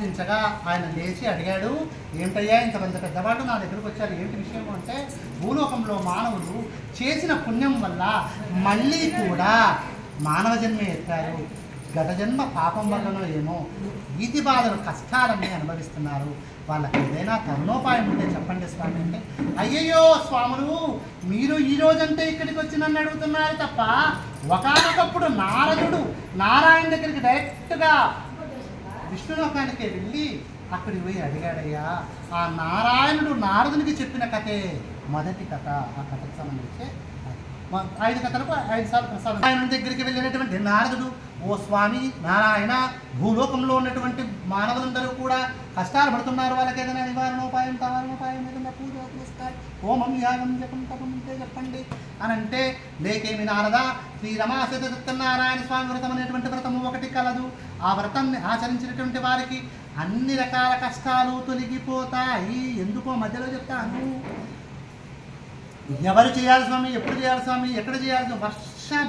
ప్రార్థించగా ఆయన లేచి అడిగాడు, ఏమిటయ్యా ఇంతమంది పెద్దవాళ్ళు నా దగ్గరకు వచ్చారు, ఏమిటి విషయం అంటే భూలోకంలో మానవులు చేసిన పుణ్యం వల్ల మళ్ళీ కూడా మానవ జన్మే ఎత్తారు, గత జన్మ పాపం వల్లనో ఏమో వీటి బాధలు కష్టాలన్నీ అనుభవిస్తున్నారు, వాళ్ళకి ఏదైనా తరుణోపాయం ఉంటే చెప్పండి స్వామి అంటే, అయ్యయ్యో స్వాములు మీరు ఈ రోజంటే ఇక్కడికి వచ్చి నన్ను అడుగుతున్నారు తప్ప ఒకానొకప్పుడు నారదుడు నారాయణ దగ్గరికి డైరెక్ట్గా విష్ణులోకానికి వెళ్ళి అక్కడికి పోయి అడిగాడయ్యా. ఆ నారాయణుడు నారదునికి చెప్పిన కథే మొదటి కథ. ఆ కథకు సంబంధించి 5 కథలకు 5 సార్లు ప్రసాదం. ఆయన దగ్గరికి వెళ్ళినటువంటి నారదుడు, ఓ స్వామి నారాయణ, భూలోకంలో ఉన్నటువంటి మానవులందరూ కూడా కష్టాలు పడుతున్నారు, వాళ్ళకి ఏదైనా నివారణోపాయం కావాలనోపాయం ఏదైనా పూజ చేస్తారు, హోమం యాగం జపం తపం ఉంటే చెప్పండి అని అంటే, లేకేమి నారద, శ్రీ రమాసీత సత్యనారాయణ స్వామి వ్రతం అనేటువంటి వ్రతము ఒకటి కలదు. ఆ వ్రతాన్ని ఆచరించినటువంటి వారికి అన్ని రకాల కష్టాలు తొలగిపోతాయి. ఎందుకో మధ్యలో చెప్తాను. ఎవరు చేయాలి స్వామి, ఎప్పుడు చేయాలి స్వామి, ఎక్కడ చేయాలి, వర్షం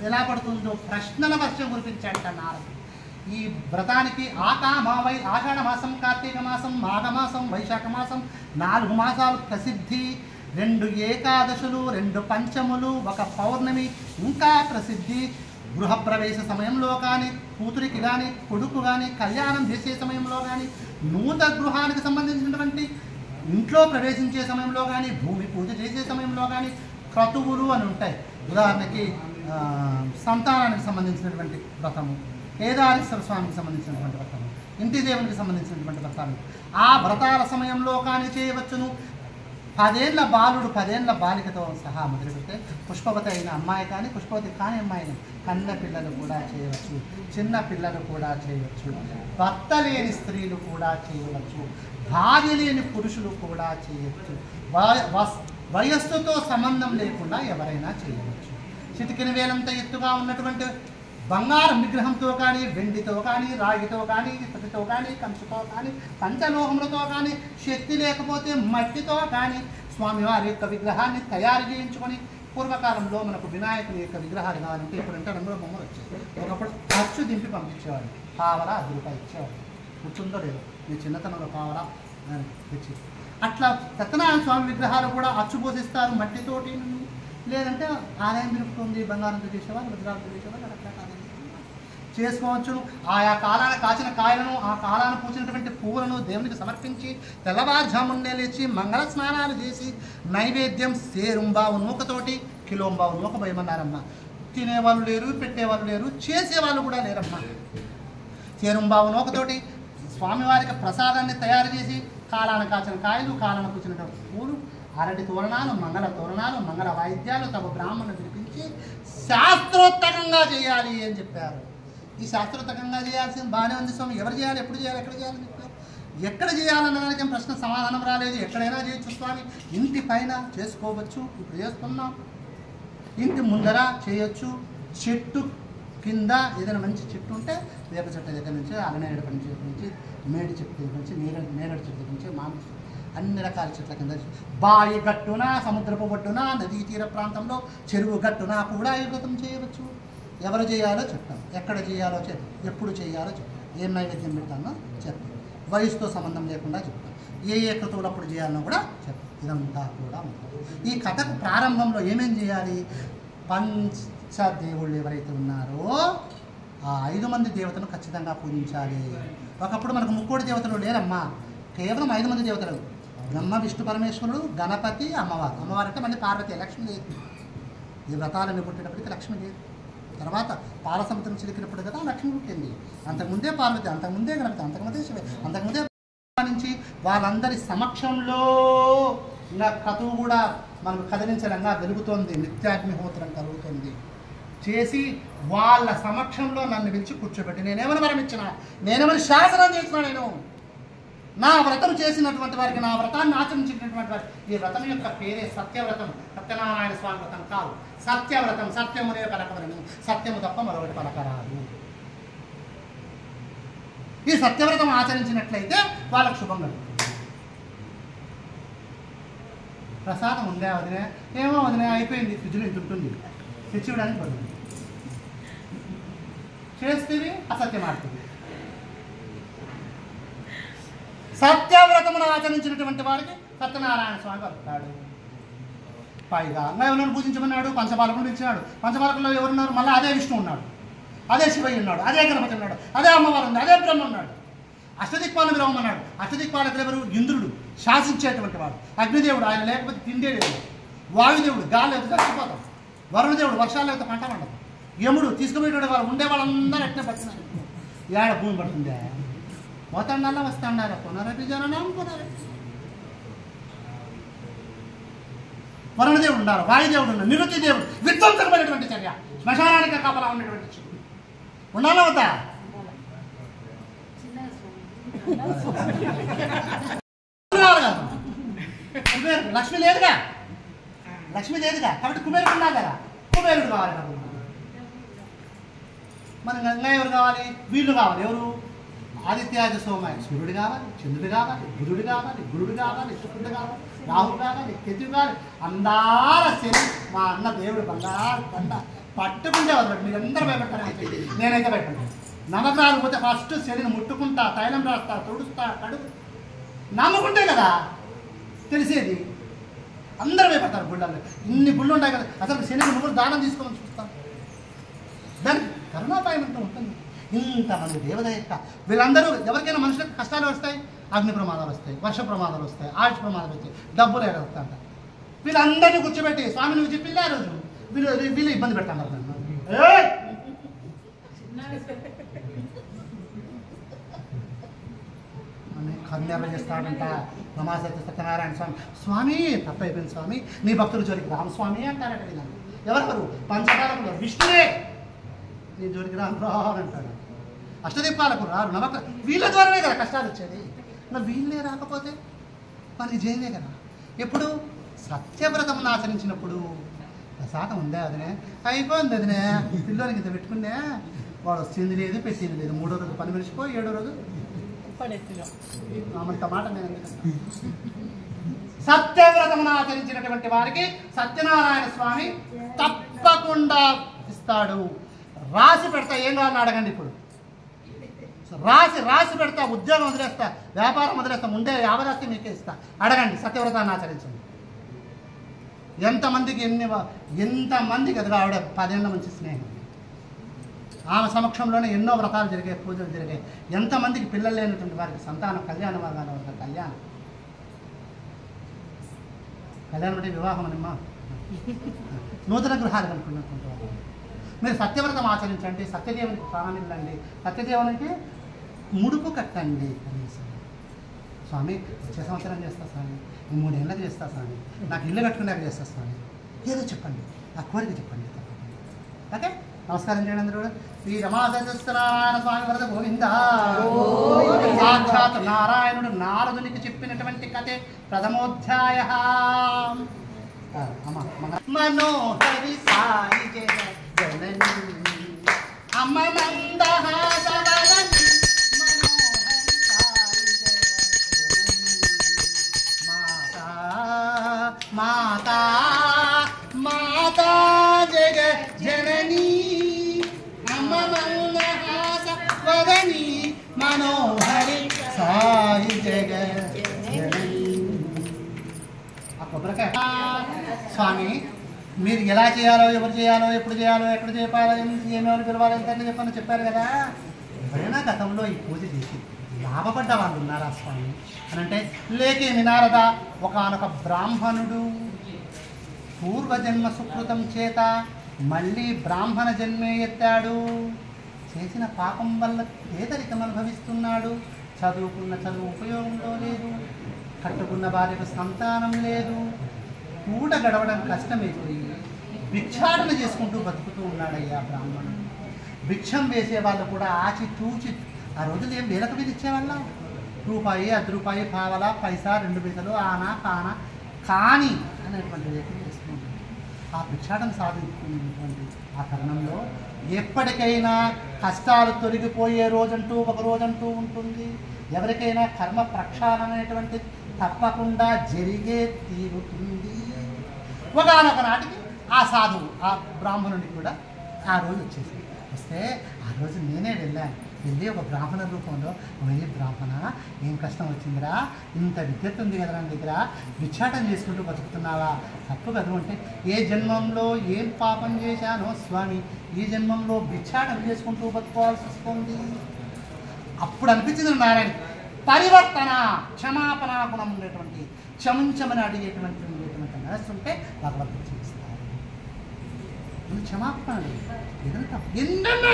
ఎలా పడుతుందో ప్రశ్నల వర్షం కురిపించాడట నారదు. ఈ వ్రతానికి ఆషాఢ మాసం, కార్తీక మాసం, మాఘ మాసం, వైశాఖ మాసం 4 మాసాలు ప్రసిద్ధి. 2 ఏకాదశులు, 2 పంచములు, 1 పౌర్ణమి ఇంకా ప్రసిద్ధి. గృహప్రవేశ సమయంలో కానీ, కూతురికి కానీ, కొడుకు కానీ, కళ్యాణం చేసే సమయంలో కానీ, నూతన గృహానికి సంబంధించినటువంటి ఇంట్లో ప్రవేశించే సమయంలో కానీ, భూమి పూజ చేసే సమయంలో కానీ క్రతువులు అని ఉంటాయి. ఉదాహరణకి సంతానానికి సంబంధించినటువంటి వ్రతము, కేదారేశ్వర స్వామికి సంబంధించినటువంటి వ్రతము, ఇంటి దేవునికి సంబంధించినటువంటి వ్రతాలు ఆ వ్రతాల సమయంలో కానీ చేయవచ్చును. 10 ఏళ్ల బాలుడు 10 ఏళ్ల బాలికతో సహా మొదలుపెడితే పుష్పవతి అయిన అమ్మాయి కానీ, పుష్పవతి కాని అమ్మాయిని కన్న పిల్లలు కూడా చేయవచ్చు, చిన్న పిల్లలు కూడా చేయవచ్చు, భర్త లేని స్త్రీలు కూడా చేయవచ్చు, భార్య లేని పురుషులు కూడా చేయవచ్చు, వయస్సుతో సంబంధం లేకుండా ఎవరైనా చేయవచ్చు. చిటికిన వేలంత ఎత్తుగా ఉన్నటువంటి బంగారం విగ్రహంతో కానీ, వెండితో కానీ, రాగితో కానీ, ఇత్తడితో కానీ, కంచుతో కానీ, పంచలోహములతో కానీ, శక్తి లేకపోతే మట్టితో కానీ స్వామివారి యొక్క విగ్రహాన్ని తయారు చేయించుకొని, పూర్వకాలంలో మనకు వినాయకుని యొక్క విగ్రహాలు కావాలంటే ఇప్పుడంటే రంగుల బొమ్మలు వచ్చాయి. ఒకప్పుడు ఖర్చు దింపి పంపించేవాడు, పావలా 10 రూపాయలు ఇచ్చేవాడు. గుర్తుందో లేదు మీ చిన్నతనంలో పావలా తెచ్చి. అట్లా సత్యనారాయణ స్వామి విగ్రహాలు కూడా అచ్చు పోసిస్తారు మట్టితోటి, లేదంటే ఆదాయం పెరుగుతుంది, బంగారంతో చేసేవాళ్ళు, వజ్రాలతో చేసేవాళ్ళు, రకరకాల చేసుకోవచ్చు. ఆయా కాలాన కాచిన కాయలను, ఆ కాలాన్ని పూసినటువంటి పువ్వులను దేవునికి సమర్పించి తెల్లవారుజామునే లేచి మంగళ స్నానాలు చేసి నైవేద్యం సేరుంబావు నూకతోటి కిలోంబావు నూక పోయమన్నారమ్మ. తినేవాళ్ళు లేరు, పెట్టేవాళ్ళు లేరు, చేసేవాళ్ళు కూడా లేరమ్మా. సేరుంబావు నూకతోటి స్వామివారికి ప్రసాదాన్ని తయారు చేసి కాలాన కాచిన కాయలు, కాలాన పూసినటువంటి పూలు, అరటి తోరణాలు, మంగళ తోరణాలు, మంగళ వాయిద్యాలు తమ బ్రాహ్మణులు పిలిపించి శాస్త్రోత్తకంగా చేయాలి అని చెప్పారు. ఈ శాస్త్రోత్తకంగా చేయాల్సింది బాగానే ఉంది స్వామి, ఎవరు చేయాలి, ఎప్పుడు చేయాలి, ఎక్కడ చేయాలని చెప్పారు. ఎక్కడ చేయాలన్నదానికి ప్రశ్న సమాధానం రాలేదు. ఎక్కడైనా చేయొచ్చు స్వామి, ఇంటి పైన చేసుకోవచ్చు, ఇప్పుడు చేస్తున్నాం, ఇంటి ముందర చేయొచ్చు, చెట్టు కింద ఏదైనా మంచి చెట్టు ఉంటే వేప చెట్టు దగ్గర నుంచి, అలనేడు చెట్టు నుంచి, మేడి చెట్టు దగ్గర నుంచి, నేరేడు చెట్టు దగ్గర నుంచి, మామిడి అన్ని రకాల చెట్ల కింద, బావి గట్టున, సముద్రపు ఒడ్డున, నదీ తీర ప్రాంతంలో, చెరువు గట్టున కూడా ఈ వ్రతం చేయవచ్చు. ఎవరు చేయాలో చెప్తాం, ఎక్కడ చేయాలో చెప్తాం, ఎప్పుడు చేయాలో చెప్తాం, ఏం నైవేద్యం పెడతానో చెప్తాం, వయసుతో సంబంధం లేకుండా చెప్తాం, ఏ క్రతువులు అప్పుడు చేయాలనో కూడా చెప్తాం. ఇదంతా కూడా ఉంటుంది. ఈ కథకు ప్రారంభంలో ఏమేం చేయాలి, పంచదేవుళ్ళు ఎవరైతే ఉన్నారో ఆ 5 మంది దేవతను ఖచ్చితంగా పూజించాలి. ఒకప్పుడు మనకు 3 దేవతలు లేరమ్మా, కేవలం 5 మంది దేవతలు, బ్రహ్మ విష్ణు పరమేశ్వరుడు, గణపతి, అమ్మవారు. అమ్మవారు అంటే మళ్ళీ పార్వతి, లక్ష్మి లేదు. ఈ వ్రతాలను పుట్టేటప్పటికి లక్ష్మి లేదు. తర్వాత పాలసముద్రం చిలికినప్పుడు కదా లక్ష్మి పుట్టింది. అంతకుముందే పార్వతి, అంతకుముందే గణపతి, అంతకుముందే శివ, అంతకుముందే నుంచి వాళ్ళందరి సమక్షంలో ఇలా క్రతువు కూడా మనకు కదిలించడంగా వెలుగుతోంది, నిత్యాగ్నిహోత్రం కలుగుతుంది చేసి వాళ్ళ సమక్షంలో నన్ను పిలిచి కూర్చోబెట్టి నేనేమని వరం ఇచ్చిన, నేనేమని శాసనం చేసిన, నేను నా వ్రతం చేసినటువంటి వారికి, నా వ్రతాన్ని ఆచరించినటువంటి వారికి, ఈ వ్రతం యొక్క పేరే సత్యవ్రతం, సత్యనారాయణ స్వామి వ్రతం కాదు, సత్యవ్రతం. సత్యమునే పలకవలను, సత్యము తప్ప మరొకటి పలకరాదు. ఈ సత్యవ్రతం ఆచరించినట్లయితే వాళ్ళకు శుభం కలుగుతుంది. ప్రసాదం ఉందే వదిలే, ఏమో వదిలే అయిపోయింది, ఫ్రిడ్జ్లో ఇంత ఉంటుంది, తెచ్చివ్వడానికి పడుతుంది, చేస్తేవి అసత్యం ఆడుతుంది. సత్యవ్రతమును ఆచరించినటువంటి వారికి సత్యనారాయణ స్వామి వస్తాడు. పైగా ఎవరిని పూజించమన్నాడు? పంచబాలకులు ఇచ్చినాడు. పంచబాలకుల్లో ఎవరున్నారు? మళ్ళీ అదే విష్ణు ఉన్నాడు, అదే శివయ్య ఉన్నాడు, అదే గణపతి ఉన్నాడు, అదే అమ్మవారు ఉంది, అదే బ్రహ్మ ఉన్నాడు. అష్టదిక్పాలను విరవమన్నాడు. అష్టదిక్పాలకులు ఎవరు? ఇంద్రుడు, శాసించేటువంటి వాడు. అగ్నిదేవుడు, ఆయన లేకపోతే తిండే లేదు. వాయుదేవుడు, గాలి లేకపోతే చచ్చిపోతాం. వరుణదేవుడు, వర్షాలు లేకపోతే పంట పండదు. యముడు, తీసుకుపోయేటువంటి వాళ్ళు ఉండే వాళ్ళందరూ ఎట్నే పడుతున్నారు. ఏడ భూమి పడుతుందే, పోతాండాలా వస్తాండారా, పునరపి జననం పునరపి. వరుణదేవుడు ఉన్నారు, వాయుదేవుడు ఉన్నారు, నిరుతి దేవుడు, విధ్వంసకమైనటువంటి చర్య, శ్మశానానికి కాపలా ఉన్నటువంటి శివుడు ఉండాలా వద్దా? లక్ష్మి లేదుగా, లక్ష్మి లేదుగా, కాబట్టి కుబేరుడు ఉన్నారు కదా, కుబేరుడు కావాలి కదా. మన గంగా ఎవరు కావాలి? వీళ్ళు కావాలి. ఎవరు? ఆదిత్యాది సోమాయ, సూర్యుడు కావాలి, చంద్రుడు కావాలి, బుధుడు కావాలి, గురుడు కావాలి, శుక్రుడు కావాలి, రాహుడు కావాలి, కేతువు కావాలి. అందాల శని మా అన్న దేవుడు బంగారు బండ పట్టుకుంటే వదలడు. మీరందరూ భయపడతారు, నేనైతే భయపడతాను. నవగ్రహాలు పోతే ఫస్ట్ శనిని ముట్టుకుంటా, తైలం రాస్తా, తుడుస్తా, కడుగు. నమ్ముకుంటే కదా తెలిసేది. అందరూ భయపడతారు. గుళ్ళల్లో ఇన్ని గుళ్ళు ఉంటాయి కదా, అసలు శనికి నువ్వు దానం తీసుకోమని చూస్తాను. దానికి కరుణాపాయం అంటూ ఉంటుంది. ఇంతమంది దేవదయక్క వీళ్ళందరూ ఎవరికైనా మనుషులకు కష్టాలు వస్తాయి, అగ్ని ప్రమాదాలు వస్తాయి, వర్ష ప్రమాదాలు వస్తాయి, ఆయుష్ ప్రమాదాలు వస్తాయి, డబ్బులు ఎడవస్తాంట. వీళ్ళందరినీ కూర్చోబెట్టి స్వామి నువ్వు చెప్పింది ఆ రోజు వీళ్ళు ఇబ్బంది పెడతాను నన్ను. కన్యాలు చేస్తాడంట రమాసత్య సత్యనారాయణ స్వామి. స్వామి తప్పైపోయింది స్వామి, నీ భక్తులు జోలికి రామస్వామి అంటారట. వీళ్ళని ఎవరెవరు? పంచకాలకులు, విష్ణువే నీ జోలికి రానంటాడు. అష్టదీపాలకు రారు, నవక వీళ్ళ ద్వారానే కదా కష్టాలు వచ్చేది. మరి వీళ్ళే రాకపోతే పని చేయలే కదా. ఎప్పుడు సత్యవ్రతమును ఆచరించినప్పుడు ప్రసాదం ఉందే అదినే అయిపోయింది. అదినే పిల్లోనికి ఇంత పెట్టుకునే వాడు వచ్చింది లేదు, పెట్టింది లేదు. 3వ రోజు పని మనిషిపో, 7వ రోజు అంత మాట నేను. సత్యవ్రతమును ఆచరించినటువంటి వారికి సత్యనారాయణ స్వామి తప్పకుండా ఇస్తాడు. రాసి పెడతా, ఏం కావాలని అడగండి. ఇప్పుడు రాసి పెడతా, ఉద్యోగం వదిలేస్తా, వ్యాపారం వదిలేస్తా, ముందే యావదాస్తి మీకే ఇస్తా. అడగండి, సత్యవ్రతాన్ని ఆచరించండి. ఎంతమందికి అది ఆవిడ 10 ఏళ్ళ నుంచి స్నేహం. ఆమె సమక్షంలోనే ఎన్నో వ్రతాలు జరిగాయి, పూజలు జరిగాయి. ఎంతమందికి పిల్లలు లేనటువంటి వారికి సంతానం, కళ్యాణ మార్గాల వరకు కళ్యాణం అంటే వివాహం అనిమ్మా. నూతన గృహాలు కనుక్కున్నటువంటి వారు మీరు సత్యవ్రతం ఆచరించండి, సత్యదేవునికి ప్రాణమిల్లండి. సత్యదేవునికి ముడుపు కట్టండి. కనీసం స్వామి వచ్చే సంవత్సరం చేస్తా స్వామి, 3 ఏళ్ళకి చేస్తా స్వామి, నాకు ఇల్లు కట్టుకున్నాక చేస్తా స్వామి, ఏదో చెప్పండి, నా కోరిక చెప్పండి. ఓకే, నమస్కారం చేయండి అందరూ. శ్రీ రమాసత్యనారాయణ స్వామి వరద గోవింద. సాక్షాత్ నారాయణుడు నారదునికి చెప్పినటువంటి కథే ప్రథమోధ్యాయ. మనోహరి సాయి జయ జనని అమ్మ మందహాసవరని మనోహరి సాయి జయ మాతా మాతా మాతా జగ జనని అమ్మ మందహాసవరని మనోహరి సాయి జగ జనని. ఆ కొబ్బరికాయ స్వామి మీరు ఎలా చేయాలో, ఎవరు చేయాలో, ఎప్పుడు చేయాలో, ఎక్కడ చేయాలో, ఏమేమని పిలవాలి, ఎంత చెప్పని చెప్పారు కదా. ఎవరైనా గతంలో ఈ పూజ చేసి లాభపడ్డ వాళ్ళు ఉన్నారా స్వామి అని అంటే లేకేమి నారద, ఒకనొక బ్రాహ్మణుడు పూర్వజన్మ సుకృతం చేత మళ్ళీ బ్రాహ్మణ జన్మే ఎత్తాడు. చేసిన పాపం వల్ల పేదరికం అనుభవిస్తున్నాడు. చదువుకున్న చదువు ఉపయోగంలో లేదు, కట్టుకున్న భార్యకు సంతానం లేదు, పూట గడవడం కష్టమైపోయి భిక్షాటన చేసుకుంటూ బతుకుతూ ఉన్నాడయ్యా బ్రాహ్మణుడు. భిక్షం వేసే వాళ్ళు కూడా ఆచి తూచి, ఆ రోజులు ఏం వేలకు మీద ఇచ్చేవాళ్ళ, రూపాయి, 10 రూపాయి, పావలా, పైసా, 2 పైసలు, ఆనా కానా కానీ అనేటువంటి రేట్లు వేసుకుంటుంది. ఆ భిక్షాటన సాధించుకున్నటువంటి ఆ తరుణంలో ఎప్పటికైనా కష్టాలు తొలగిపోయే రోజంటూ ఒక రోజంటూ ఉంటుంది. ఎవరికైనా కర్మ ప్రక్షాళన అనేటువంటి తప్పకుండా జరిగే తీరుతుంది. ఒకనొక నాటికి ఆ సాధువు, ఆ బ్రాహ్మణుడికి కూడా ఆ రోజు వచ్చేసింది. వస్తే ఆ రోజు నేనే వెళ్ళాను. వెళ్ళి ఒక బ్రాహ్మణ రూపంలో వెళ్ళి బ్రాహ్మణ ఏం కష్టం వచ్చిందిరా, ఇంత విద్యత ఉంది కదా నా దగ్గర, విచ్చాటం చేసుకుంటూ బతుకుతున్నావా, తప్పు కదా అంటే ఏ జన్మంలో ఏం పాపం చేశానో స్వామి ఈ జన్మంలో విచ్చాటం చేసుకుంటూ బతుకోవాల్సి వస్తుంది. అప్పుడు అనిపించింది నారాయణ పరివర్తన క్షమాపణ గుణం ఉండేటువంటి క్షమించమని అడిగేటువంటి ఉండేటువంటి మనస్సు ఉంటే భగవంతుడు చేస్తారు. క్షమాపణ ఎదురుతాం ఎన్నన్నా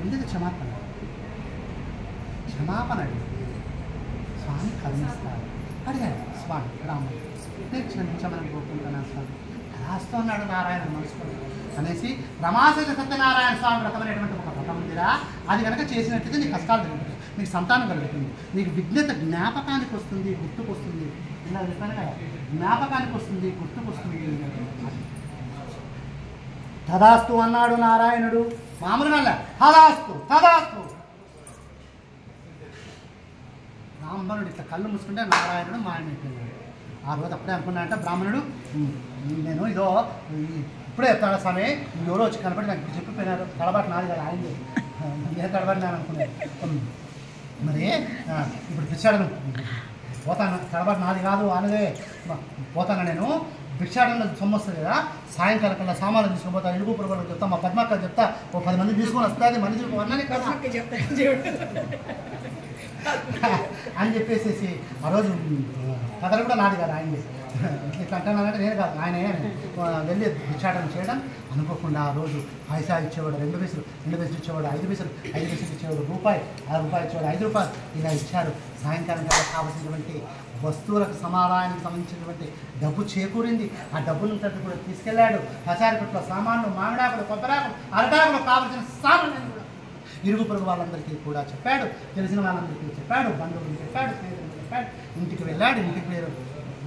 ఎందుకు క్షమాపణ అడిగితే స్వామి కరుణిస్తాడు. అడిగాడు స్వామి రాముడు నేను క్షమించమని కోరుకుంటున్నాను స్వామి. రాస్తూ ఉన్నాడు నారాయణ మనసుకొని అనేసి రమాసజ సత్యనారాయణ స్వామి వ్రతం అనేటువంటి ఒక వ్రతం ఉందిరా, అది కనుక చేసినట్లయితే నీకు కష్టాలు జరుగుతాయి, నీకు సంతానం కలుగుతుంది, నీకు విజ్ఞత జ్ఞాపకానికి వస్తుంది, గుర్తుకొస్తుంది. ఇలా చెప్పాను కదా, జ్ఞాపకానికి వస్తుంది, గుర్తుకొస్తుంది. తదాస్తు అన్నాడు నారాయణుడు. మామూలుగా తదాస్తు తదాస్తు. బ్రాహ్మణుడు ఇట్లా కళ్ళు మూసుకుంటే నారాయణుడు మాయమైపోయినాడు. ఆ రోజు అప్పుడే అనుకున్నా అంటే బ్రాహ్మణుడు నేను ఇదో ఇప్పుడే చెప్తాను స్వామి, ఎవరో వచ్చి కనపడి నాకు చెప్పిపోయినారు, తడబాటు నాది కదా ఆయనది, ఏ తడబడినాను అనుకున్నాను. మరి ఇప్పుడు పిచ్చాడను పోతాను, తడబాటు నాది కాదు ఆయనదే, పోతాను నేను భిక్షాటంలో సొమ్ము వస్తుంది కదా, సాయంకాలం కల్లా సామాన్లు తీసుకుని పోతాను, ఇరుగు పురుగులకు చెప్తా, మా పద్మక్కలు చెప్తా, ఓ 10 మంది తీసుకొని వస్తుంది, మనిషి అన్నని కదా అని చెప్పేసి ఆ రోజు కథలు కూడా నాది కదా ఆయనది. ఇట్లా అంటున్నానంటే నేను కాదు ఆయనే వెళ్ళి భిక్షాటం చేయడం. అనుకోకుండా ఆ రోజు పైసా ఇచ్చేవాడు 2 పైసలు, 2 పైసలు ఇచ్చేవాడు 5 పైసలు, 5 పైసలు ఇచ్చేవాడు రూపాయి, రూపాయి ఇచ్చేవాడు 5 రూపాయలు, ఇలా ఇచ్చారు. సాయంకాలం కల్లా కావాల్సినటువంటి వస్తువులకు సమాధానానికి సంబంధించినటువంటి డబ్బు చేకూరింది. ఆ డబ్బును కూడా తీసుకెళ్లాడు. పచారి కొట్లో సామాన్లు, మామిడాకులు, కొబ్బరాకులు, అరటాకులు కావలసిన సామాన్లు కూడా ఇరుగు పొరుగు వాళ్ళందరికీ కూడా చెప్పాడు, తెలిసిన వాళ్ళందరికీ చెప్పాడు, బంధువులు చెప్పాడు, స్నేహితులు చెప్పాడు. ఇంటికి వెళ్ళాడు. ఇంటికి పేరు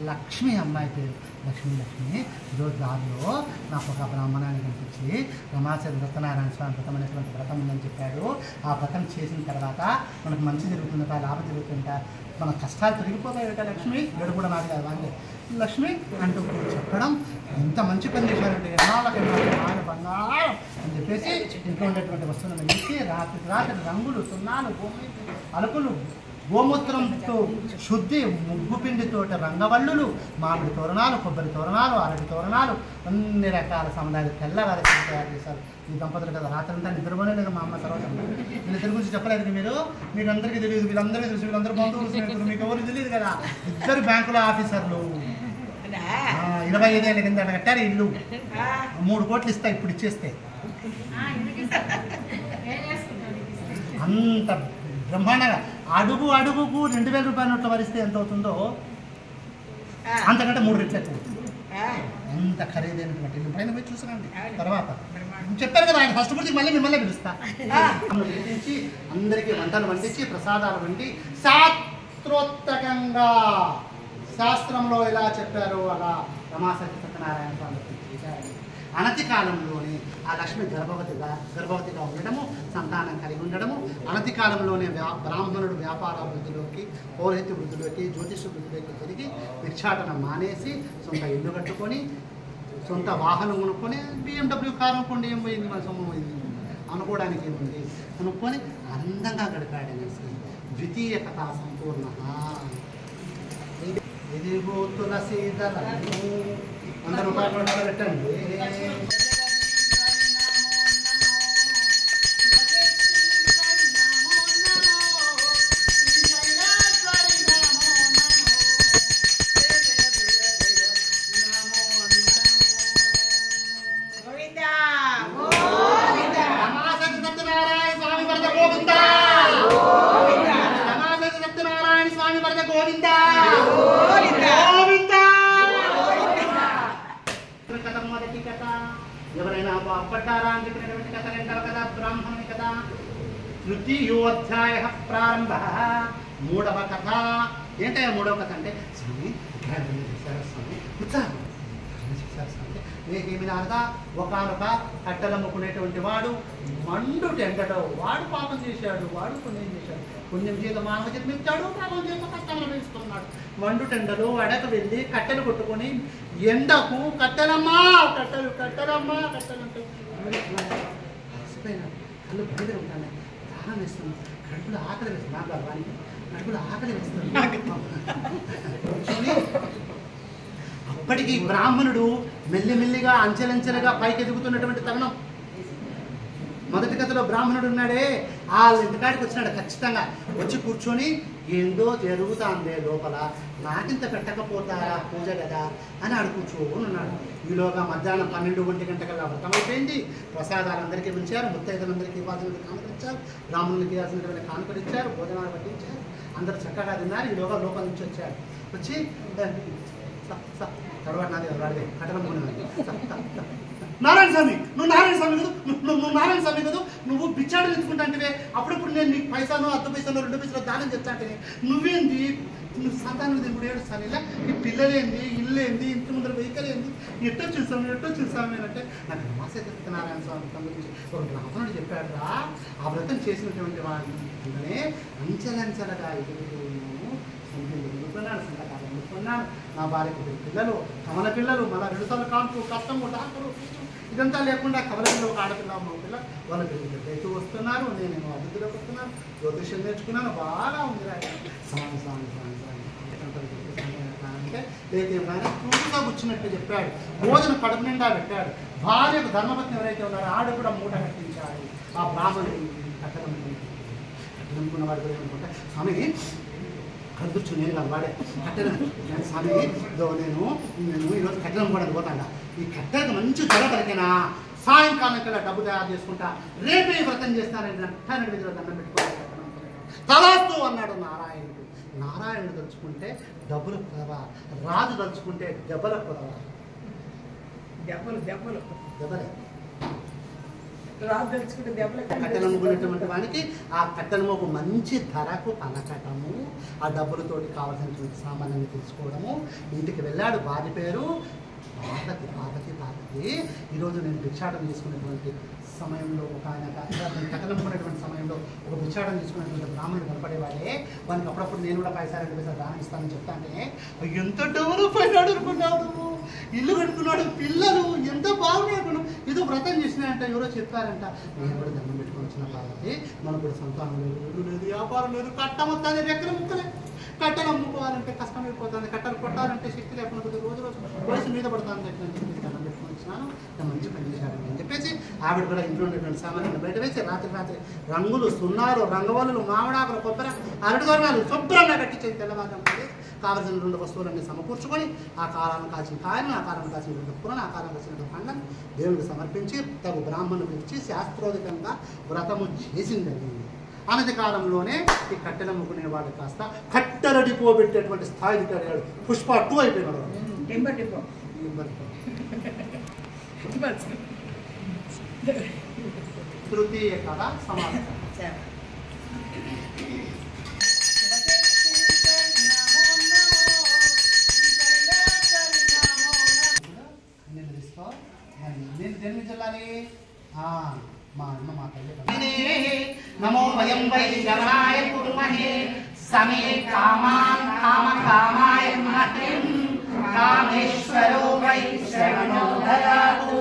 లక్ష్మి, అమ్మాయి పేరు లక్ష్మి. ఈరోజు దారిలో నాకు ఒక బ్రాహ్మణాన్ని కనిపించి రమాసజ సత్యనారాయణ స్వామి వ్రతం అనేటువంటి వ్రతం ఉందని చెప్పాడు. ఆ వ్రతం చేసిన తర్వాత మనకు మంచి జరుగుతుందట, లాభం జరుగుతుందట, మన కష్టాలు తొలగిపోతాయట. లక్ష్మి గడు కూడా నాది కాదు వాళ్ళే లక్ష్మి అంటూ చెప్పడం ఎంత మంచి పని చేశారంటే ఎన్నాళ్ళకైనా బంగారం అని చెప్పేసి ఇంట్లో ఉండేటువంటి వస్తువులను వేసి రాత్రి రంగులు, సున్నాలు, అలుకులు, గోమూత్రంతో శుద్ధి, ముగ్గు పిండితోట రంగవల్లులు, మామిడి తోరణాలు, కొబ్బరి తోరణాలు, అరటి తోరణాలు, అన్ని రకాల సముదాయాలు తెల్లవారి తయారు చేశారు. ఈ దంపతులు కదా రాత్రంతా నిద్రపోనే లేదు. మా అమ్మ తర్వాత వీళ్ళిద్దరి గురించి చెప్పలేదు మీరు, మీకు అందరికీ తెలియదు, వీళ్ళందరికీ తెలుసు, వీళ్ళందరూ బంధువులు స్నేహితులు, మీకు ఎవరు తెలియదు కదా. 2 బ్యాంకుల ఆఫీసర్లు 25 ఏళ్ళ కింద కట్టారు ఇల్లు, 3 కోట్లు ఇస్తా ఇప్పుడు ఇచ్చేస్తే. అంత బ్రహ్మాండంగా అడుగు అడుగుకు 2000 రూపాయల నోట్లు వరిస్తే ఎంత అవుతుందో అంతకంటే 3 రెట్లు ఎక్కువ. ఎంత ఖరీదైనటువంటి ఇల్లు పైన పోయి చూసానండి. తర్వాత చెప్పారు కదా ఆయన ఫస్ట్ గురించి మళ్ళీ మిమ్మల్ని పిలుస్తా. పిలిపించి అందరికీ వంటలు వండించి ప్రసాదాలు వండి శాస్త్రోత్తకంగా శాస్త్రంలో ఎలా చెప్పారో అలా రమాసజ సత్యనారాయణ స్వామి చేశారని. అనతి కాలంలోనే ఆ లక్ష్మి గర్భవతిగా ఉండడము, సంతానం కలిగి ఉండడము, అనతి కాలంలోనే బ్రాహ్మణుడు వ్యాపార వృద్ధిలోకి, పౌరహిత్య వృద్ధిలోకి, జ్యోతిష వృద్ధిలోకి తిరిగి భిక్షాటనం మానేసి సొంత ఇల్లు కట్టుకొని, సొంత వాహనం కొనుక్కొని, BMW కారు అనుకోండి ఏం పోయింది మన సొమ్ము అనుకోవడానికి ఏముంది కొనుక్కొని ఆనందంగా గడిపాడనేసి ద్వితీయ కథ సంపూర్ణ. ఇదిగో తులసీదళము 100 రూపాయలు పెట్టండి. ఎవరైనా బాగుపడ్డారా అని చెప్పినటువంటి కథ 2వ కథ బ్రాహ్మణుని కథ. తృతీయోధ్యాయ ప్రారంభ. 3వ కథ. ఏంటయ్యా 3వ కథ అంటే స్వామి స్వామి ఉత్సాహం ఏమి నారదా ఒకనొక కట్టెలమ్ముకునేటువంటి వాడు మండు టెండలో వాడు పాపం చేశాడు, వాడు పుణ్యం చేశాడు. పుణ్యం చేత మానవ జన్మించాడు, పాపం చేత కష్టంలో వేసుకున్నాడు. మండు టెండలో అడక వెళ్ళి కట్టెలు కొట్టుకొని ఎండకు కట్టెలమ్మా కట్టెలు కట్టెలమ్మా కట్టెలు అంటే అలసిపోయినాడు. కళ్ళు బయట ఉంటాను. దాహం వేస్తుంది, కడుపులో ఆకలి వేస్తుంది, నాకు వానికి కడుపులో ఆకలి వేస్తుంది. అప్పటికి బ్రాహ్మణుడు మెల్లిమెల్లిగా అంచెలంచెలుగా పైకి ఎదుగుతున్నటువంటి తరుణం. మొదటి కథలో బ్రాహ్మణుడు ఉన్నాడే, వాళ్ళ ఇంటికాడికి వచ్చినాడు. ఖచ్చితంగా వచ్చి కూర్చొని ఏందో జరుగుతాందే లోపల, నాకింత పెట్టకపోతారా పూజ కదా అని ఆడు కూర్చోని ఉన్నాడు. ఈలోగా మధ్యాహ్నం 12 గంటకల్లా వ్రతం అయిపోయింది. ప్రసాదాలు అందరికీ పిలిచారు, ముత్తైదులందరికీ ఇవ్వాల్సిన కానుకలిచ్చారు, బ్రాహ్మణులకి ఇవ్వాల్సినటువంటి కానుకలిచ్చారు, భోజనాలు పట్టించారు. అందరూ చక్కగా తిన్నారు. ఈలోగా లోపల నుంచి వచ్చాడు. వచ్చి తర్వాత నాది రాడే కట్టడం నారాయణ స్వామి, నువ్వు నారాయణ స్వామి కదా, నువ్వు నారాయణ స్వామి కదా, నువ్వు బిచ్చాడు తెచ్చుకుంటా అంటే అప్పుడప్పుడు నేను నీకు పైసాను 10 పైసాను 2 పైసలు దానం చెప్తా అంటే నువ్వేంది, నువ్వు సంతానం ఇప్పుడు ఏడుస్తాను, ఇలా నీ పిల్లలేంది, ఇల్లు ఏంది, ఇంటి ముందర వెహికల్ ఏంది, ఎట్టో చూసాము అంటే నాకు నమాసే చెప్తే నారాయణ స్వామి గురించి ఒక బ్రాహ్మణుడు చెప్పాడు రా. ఆ వ్రతం చేసినటువంటి వాడినే అంచెలంచెలగా ఎదుగుతున్నాను, సంతకాలం ఎదుగుతున్నాను. నా భార్యకు పిల్లలు, కమల పిల్లలు, మళ్ళీ 2 సార్లు కాంపు, కష్టము, డాక్టరు, ఇదంతా లేకుండా కమల పిల్లలు, ఒక ఆడపిల్ల, మగ పిల్ల, వాళ్ళ పిల్లలు రైతు వస్తున్నారు. నేను అభివృద్ధిలోకి వస్తున్నాను, జ్యోతిష్యం నేర్చుకున్నాను, బాగా ఉంది. స్వామి స్వామి స్వామి స్వామి అంటే లేకేమైనా పూర్తిగా కూర్చున్నట్టు చెప్పాడు. భోజనం కడుపు నిండా పెట్టాడు. భార్యకు ధర్మపత్ని ఎవరైతే ఉన్నారో ఆడ కూడా మూట కట్టించాడు. ఆ బ్రాహ్మణుడు కట్టనుకున్న వాడు కూడా ఏమనుకుంటా, స్వామి కడుగుచ్చు నేను కాదు వాడే కట్టెల స్వామి, నేను ఈరోజు కట్టెలం కూడా పోతాడా, ఈ కట్టెలకు మంచి ధర పలికినా సాయంకాలం ఇక్కడ డబ్బు తయారు చేసుకుంటా, రేపే వ్రతం చేస్తానని కట్టెల దగ్గర దండం పెట్టుకోవాలి, తలాస్తూ అన్నాడు నారాయణుడు. నారాయణుడు తలుచుకుంటే డబ్బులు కొదవా, రాజు తలుచుకుంటే దెబ్బల కొదవా, దెబ్బలే కట్టెలమ్ముకునేటువంటి వానికి ఆ కట్టెలము ఒక మంచి ధరకు పలకటము, ఆ డబ్బులతోటి కావాల్సినటువంటి సామాన్యాన్ని తెలుసుకోవడము. ఇంటికి వెళ్ళాడు. భార్య పేరు పార్వతి. ఈరోజు నేను భిక్షాటం తీసుకునేటువంటి సమయంలో ఒక ఆయన కట్టెలమ్ముకునేటువంటి సమయంలో ఒక భిక్షాటం తీసుకునేటువంటి బ్రాహ్మణుడు కనపడేవాడే. వానికి అప్పుడప్పుడు నేను కూడా 5 2 పైసలు దానం ఇస్తానని చెప్తానే, ఎంత డెవలప్ అయినాడు అనుకున్నాడు, ఇల్లు కట్టుకున్నాడు, పిల్లలు ఎంత బాగున్నాడు, ఏదో వ్రతం చేసినాయంట, ఎవరో చెప్పారంట. నేను కూడా దండం పెట్టుకొని వచ్చిన కాబట్టి మనకు కూడా సంతానం లేదు, ఇల్లు లేదు, వ్యాపారం లేదు, కట్ట మొత్తాన్ని రెక్కల ముక్కలే. కట్టెలు అమ్ముకోవాలంటే కష్టమైపోతుంది, కట్టెలు కొట్టాలంటే శక్తి లేకుండా రోజు వయసు మీద పడుతుంది. దండం పెట్టుకొని వచ్చినాను, మంచి పని చేశాడు అని చెప్పేసి ఆవిడ కూడా ఇంట్లో ఉండేటువంటి సామాన్యాన్ని బయట వేసి రాత్రి రంగులు, సున్నాలు, రంగవల్లులు, మామిడాకులు, కొబ్బరి, అరటి తోరణాలు శుభ్రంగా కట్టించేది. తెల్లవారు కావలసిన 2 వస్తువులన్నీ సమకూర్చుకొని ఆ కాలాన్ని కాల్చిన కాయలను, ఆ కాలం కాల్చినటువంటి కూరను, ఆ కాలం కాల్చినటువంటి పండ్లను దేవుడికి సమర్పించి తగు బ్రాహ్మణులు పిలిచి శాస్త్రోదికంగా వ్రతము చేసిందని. అనతి కాలంలోనే ఈ కట్టెలమ్ముకునే వాడు కాస్త కట్టెల డిపో పెట్టేటువంటి స్థాయికి అడిగాడు. పుష్ప 2 అయిపోయినాడు. తృతీయ కథ సమాప్తం. నేను దేని చల్లాలి? మా అమ్మ మా తల్లి నమో వయం వై శరణాయ కుర్మహే సమే కామాన్ కామకామాయ మహతిం కామేశ్వరో వై శరణో దదాతు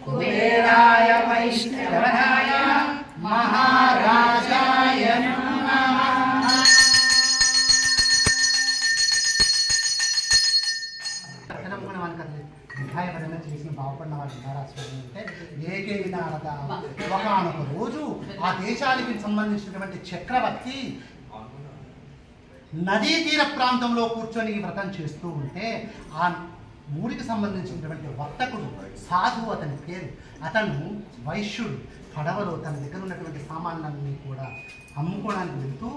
కుబేరాయ వైష్ణవాయ మహారాజాయ నమః. విధాయపరంగా చేసిన బాగుపడిన వాళ్ళు మహారాష్ట్రలో అంటే ఏకేనారద ఒకనొక రోజు ఆ దేశానికి సంబంధించినటువంటి చక్రవర్తి నదీ తీర ప్రాంతంలో కూర్చొని వ్రతం చేస్తూ ఉంటే ఆ ఊరికి సంబంధించినటువంటి వర్తకుడు సాధువు అతని పేరు. అతను వైశ్యుడు. పడవలో తన దగ్గర ఉన్నటువంటి సామాన్లన్నీ కూడా అమ్ముకోవడానికి వెళ్తూ